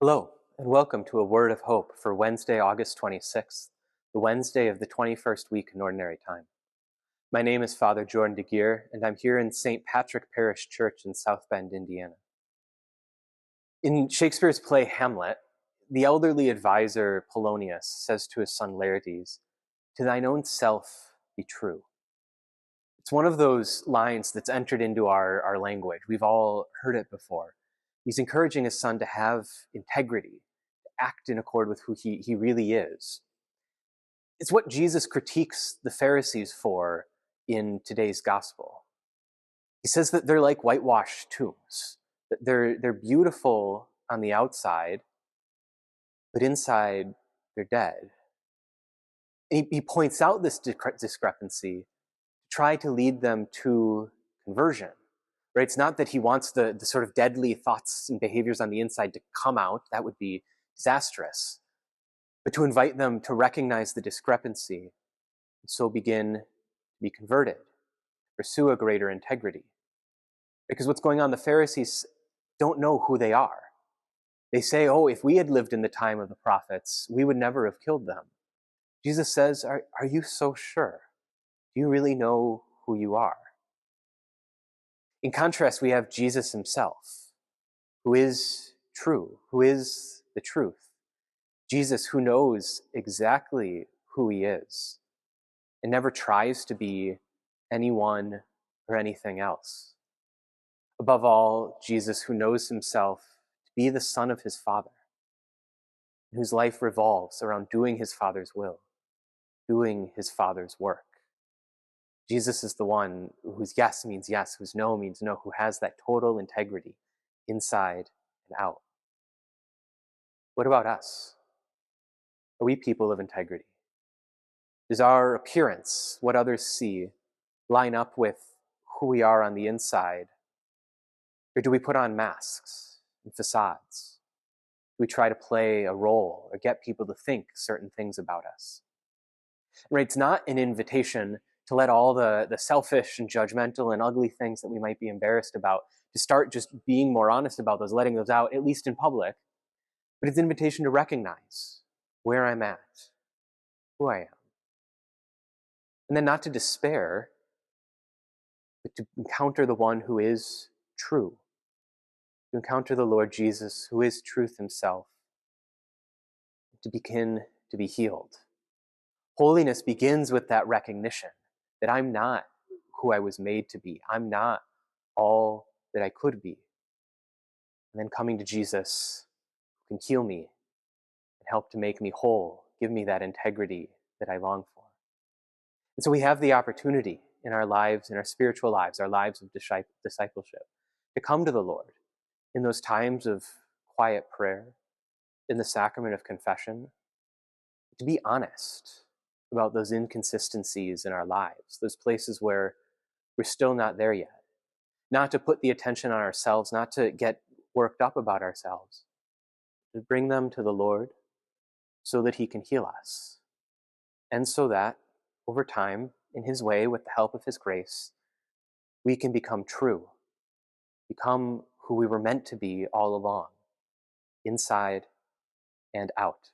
Hello, and welcome to a Word of Hope for Wednesday, August 26th, the Wednesday of the 21st week in Ordinary Time. My name is Father Jordan DeGuire, and I'm here in St. Patrick Parish Church in South Bend, Indiana. In Shakespeare's play Hamlet, the elderly advisor Polonius says to his son Laertes, "To thine own self be true." It's one of those lines that's entered into our language. We've all heard it before. He's encouraging his son to have integrity, to act in accord with who he really is. It's what Jesus critiques the Pharisees for in today's gospel. He says that they're like whitewashed tombs, that they're beautiful on the outside, but inside they're dead. And he points out this discrepancy to try to lead them to conversion. Right? It's not that he wants the sort of deadly thoughts and behaviors on the inside to come out. That would be disastrous. But to invite them to recognize the discrepancy and so begin to be converted, pursue a greater integrity. Because what's going on, the Pharisees don't know who they are. They say, oh, if we had lived in the time of the prophets, we would never have killed them. Jesus says, are you so sure? Do you really know who you are? In contrast, we have Jesus himself, who is true, who is the truth. Jesus, who knows exactly who he is and never tries to be anyone or anything else. Above all, Jesus, who knows himself to be the Son of his Father, whose life revolves around doing his Father's will, doing his Father's work. Jesus is the one whose yes means yes, whose no means no, who has that total integrity inside and out. What about us? Are we people of integrity? Does our appearance, what others see, line up with who we are on the inside? Or do we put on masks and facades? Do we try to play a role or get people to think certain things about us? Right? It's not an invitation to let all the selfish and judgmental and ugly things that we might be embarrassed about, to start just being more honest about those, letting those out, at least in public. But it's an invitation to recognize where I'm at, who I am. And then not to despair, but to encounter the one who is true. To encounter the Lord Jesus, who is truth himself. To begin to be healed. Holiness begins with that recognition that I'm not who I was made to be. I'm not all that I could be. And then coming to Jesus, who can heal me and help to make me whole, give me that integrity that I long for. And so we have the opportunity in our lives, in our spiritual lives, our lives of discipleship, to come to the Lord in those times of quiet prayer, in the sacrament of confession, to be honest about those inconsistencies in our lives, those places where we're still not there yet. Not to put the attention on ourselves, not to get worked up about ourselves, to bring them to the Lord so that he can heal us. And so that, over time, in his way, with the help of his grace, we can become true, become who we were meant to be all along, inside and out.